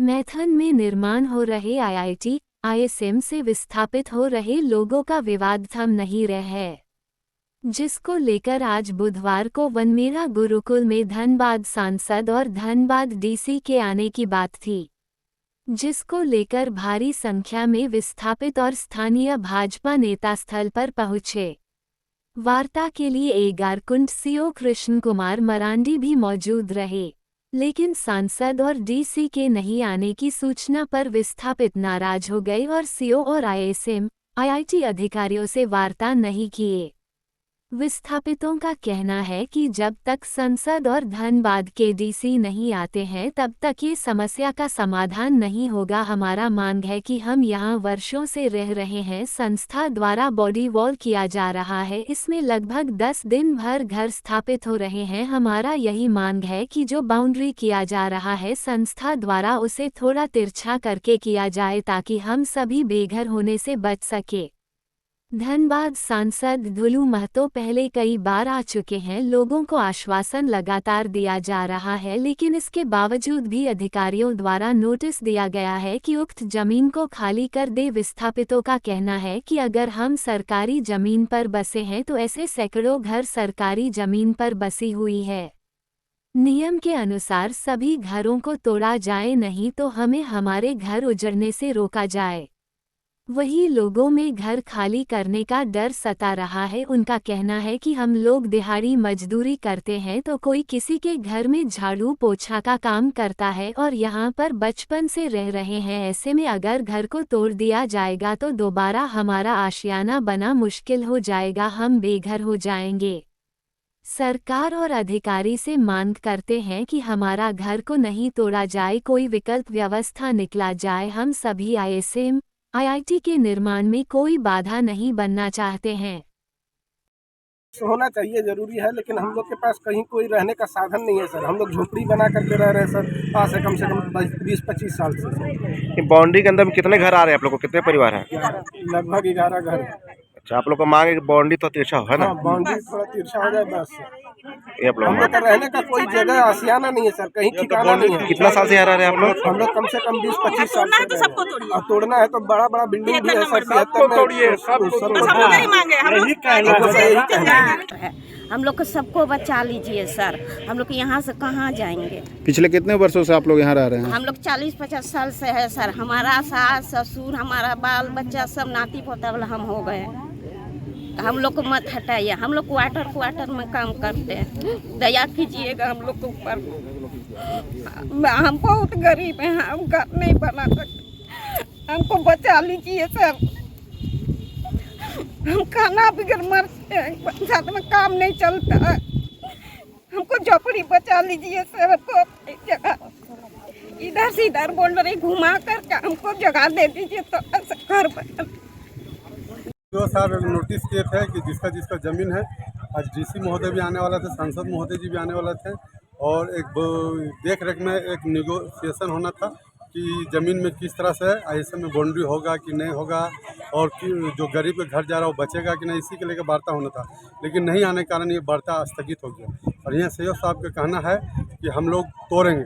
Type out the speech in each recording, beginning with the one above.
मैथन में निर्माण हो रहे आईआईटी, आईएसएम से विस्थापित हो रहे लोगों का विवाद थम नहीं रहा है, जिसको लेकर आज बुधवार को वनमेरा गुरुकुल में धनबाद सांसद और धनबाद डीसी के आने की बात थी, जिसको लेकर भारी संख्या में विस्थापित और स्थानीय भाजपा नेता स्थल पर पहुंचे। वार्ता के लिए एगारकुंड सीओ कृष्ण कुमार मरांडी भी मौजूद रहे, लेकिन सांसद और डीसी के नहीं आने की सूचना पर विस्थापित नाराज हो गए और सीओ और आईएसएम, आईआईटी अधिकारियों से वार्ता नहीं किए। विस्थापितों का कहना है कि जब तक संसद और धनबाद के डीसी नहीं आते हैं तब तक ये समस्या का समाधान नहीं होगा। हमारा मांग है कि हम यहाँ वर्षों से रह रहे हैं, संस्था द्वारा बॉडी वॉल किया जा रहा है, इसमें लगभग 10 दिन भर घर स्थापित हो रहे हैं। हमारा यही मांग है कि जो बाउंड्री किया जा रहा है संस्था द्वारा उसे थोड़ा तिरछा करके किया जाए ताकि हम सभी बेघर होने से बच सके। धनबाद सांसद धुलू महतो पहले कई बार आ चुके हैं, लोगों को आश्वासन लगातार दिया जा रहा है, लेकिन इसके बावजूद भी अधिकारियों द्वारा नोटिस दिया गया है कि उक्त जमीन को खाली कर दे। विस्थापितों का कहना है कि अगर हम सरकारी जमीन पर बसे हैं तो ऐसे सैकड़ों घर सरकारी जमीन पर बसी हुई है। नियम के अनुसार सभी घरों को तोड़ा जाए, नहीं तो हमें हमारे घर उजड़ने से रोका जाए। वही लोगों में घर खाली करने का डर सता रहा है। उनका कहना है कि हम लोग दिहाड़ी मजदूरी करते हैं तो कोई किसी के घर में झाड़ू पोछा का काम करता है और यहाँ पर बचपन से रह रहे हैं। ऐसे में अगर घर को तोड़ दिया जाएगा तो दोबारा हमारा आशियाना बना मुश्किल हो जाएगा, हम बेघर हो जाएंगे। सरकार और अधिकारी से मांग करते हैं कि हमारा घर को नहीं तोड़ा जाए, कोई विकल्प व्यवस्था निकला जाए। हम सभी आईएसएम, आईआईटी के निर्माण में कोई बाधा नहीं बनना चाहते हैं। होना चाहिए जरूरी है, लेकिन हम लोग के पास कहीं कोई रहने का साधन नहीं है सर। हम लोग झोपड़ी बना करके रह रहे हैं सर, आज से कम 20-25 साल से। बाउंड्री के अंदर कितने घर आ रहे हैं आप लोग को, कितने परिवार हैं? लगभग 11 घर है। अच्छा, आप लोग को मांग है कि बाउंड्री तो तिरछा है ना? हाँ, बाउंड्री थोड़ा तिरछा हो जाए बस। ये आप लोग हम लोग का रहने का कोई जगह आसियाना नहीं है सर, कहीं ठिकाना नहीं है। कितना साल से यहाँ रह रहे हैं आप लोग? हम लोग कम से कम 20-25 साल से रह रहे हैं। और तोड़ना है तो बड़ा बड़ा बिल्डिंग भी है सर, 73 में। हम लोग को सबको बचा लीजिए सर, हम लोग यहाँ से कहाँ जाएंगे। पिछले कितने वर्षों से आप लोग यहाँ रह रहे हैं? हम लोग 40-50 साल से है सर। हमारा सास ससुर, हमारा बाल बच्चा सब नाती पोता वाला हम हो गए। हम लोग को मत हटाइए, हम लोग क्वार्टर में काम करते हैं, दया कीजिएगा हम लोग के ऊपर। हम बहुत गरीब हैं, हम घर नहीं बना सकते, हमको बचा लीजिए सर। हम खाना बगैर मरते हैं, पंचायत में काम नहीं चलता है, हमको झोपड़ी बचा लीजिए सर। हमको अपनी जगह इधर से इधर बोल घुमा कर हमको जगह दे दीजिए तो घर बना। 2 साल नोटिस किए थे कि जिसका जिसका ज़मीन है, आज डीसी महोदय भी आने वाला थे, सांसद महोदय जी भी आने वाला थे, और एक देख रेख में एक निगोशिएशन होना था कि ज़मीन में किस तरह से आईएसएम में बाउंड्री होगा कि नहीं होगा, और कि जो गरीब के घर जा रहा है वो बचेगा कि नहीं, इसी के लेकर वार्ता होना था। लेकिन नहीं आने के कारण ये वार्ता स्थगित हो गया। और यहाँ सीओ साहब का कहना है कि हम लोग तोड़ेंगे,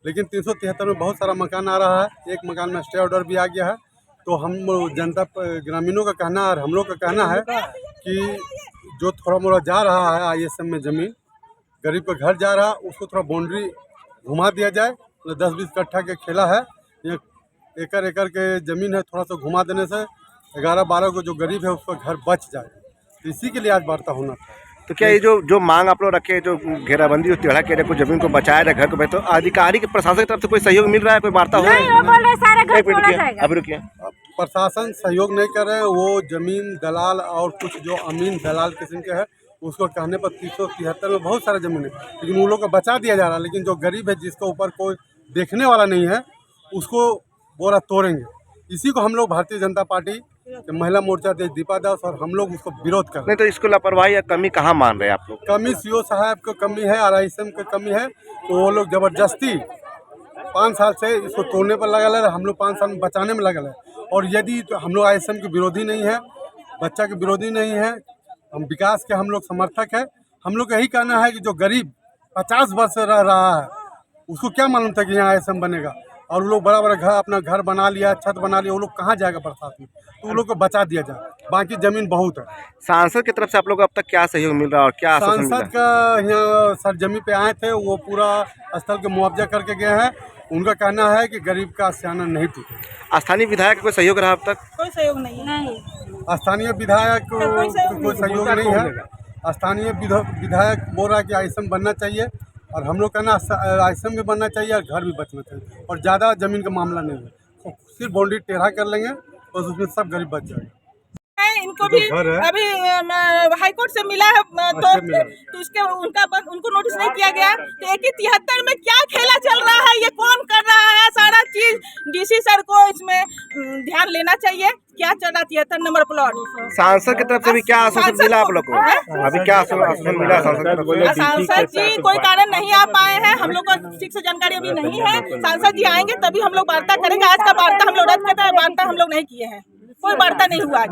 लेकिन 373 में बहुत सारा मकान आ रहा है, एक मकान में स्टे ऑर्डर भी आ गया है। तो हम जनता ग्रामीणों का कहना और हम लोग का कहना है कि जो थोड़ा मोड़ा जा रहा है आईएसएम में ज़मीन, गरीब का घर जा रहा है, उसको थोड़ा बाउंड्री घुमा दिया जाए। तो 10-20 कट्ठा के खेला है, ये एकड़ के ज़मीन है, थोड़ा सा घुमा देने से 11-12 को जो गरीब है उसका घर बच जाए। तो इसी के लिए आज वार्ता होना था। तो क्या ये जो मांग आप लोग रखे, जो घेराबंदी, जो टेढ़ा किया जाए, कुछ जमीन को बचाया जाए, घर को, तो अधिकारी के प्रशासन की तरफ से कोई सहयोग मिल रहा है, कोई वार्ता हो रही है? अभी रुकिए, प्रशासन सहयोग नहीं कर रहे हैं। वो ज़मीन दलाल और कुछ जो अमीन दलाल किस्म के हैं, उसको कहने पर 373 में बहुत सारा ज़मीन है, लेकिन उन लोग को बचा दिया जा रहा है। लेकिन जो गरीब है, जिसके ऊपर कोई देखने वाला नहीं है, उसको बोरा तोड़ेंगे। इसी को हम लोग भारतीय जनता पार्टी महिला मोर्चा देश दीपा दास और हम लोग उसको विरोध कर रहे हैं। नहीं तो इसको लापरवाही या कमी कहाँ मान रहे हैं आप लोग? कमी सीओ साहब को कमी है और आईएसएम की कमी है। तो वो लोग ज़बरदस्ती 5 साल से इसको तोड़ने पर लगा है, हम लोग 5 साल में बचाने में लगा है। और यदि तो हम लोग आईएसएम के विरोधी नहीं है, बच्चा के विरोधी नहीं है, हम विकास के हम लोग समर्थक है। हम लोग यही कहना है कि जो गरीब 50 वर्ष से रह रहा है, उसको क्या मालूम था कि यहाँ आईएसएम बनेगा। और वो लोग बड़ा बड़ा घर अपना घर बना लिया, छत बना लिया, वो लोग कहाँ जाएगा बरसात में, तो वो लोग को बचा दिया जाए। बाकी जमीन बहुत है। सांसद की तरफ से आप लोग को अब तक क्या सहयोग मिल रहा है और क्या आश्वासन मिला? सांसद का यहाँ सरजमी पे आए थे, वो पूरा स्थल के मुआवजा करके गए हैं। उनका कहना है कि गरीब का आशियाना नहीं टूटे। स्थानीय विधायक का कोई सहयोग रहा अब तक? कोई सहयोग नहीं। स्थानीय विधायक को कोई सहयोग नहीं है। स्थानीय विधायक बोल रहा है कि आईएसएम बनना चाहिए, और हम लोग का ना आईएसएम भी बनना चाहिए और घर भी बचना चाहिए, और ज़्यादा जमीन का मामला नहीं है, सिर्फ बाउंड्री टेढ़ा कर लेंगे और उसमें सब गरीब बच जाएगा। इनको भी अभी हाईकोर्ट से मिला है तो उसके उनको नोटिस नहीं किया गया। तो 71 में क्या खेला चल रहा है, ये कौन कर रहा है, सारा चीज डीसी सर को इसमें ध्यान लेना चाहिए। क्या चल रहा 73 नंबर प्लॉट? सांसद की तरफ से भी क्या आश्वासन मिला आप लोग को? अभी क्या आश्वासन मिला सांसद जी कोई कारण नहीं आ पाए हैं, हम लोग को ठीक से जानकारी अभी नहीं है। सांसद जी आएंगे तभी हम लोग वार्ता करेंगे। आज का वार्ता हम लोग रद्द करते हैं, वार्ता हम लोग नहीं किए हैं, कोई वार्ता नहीं हुआ आज।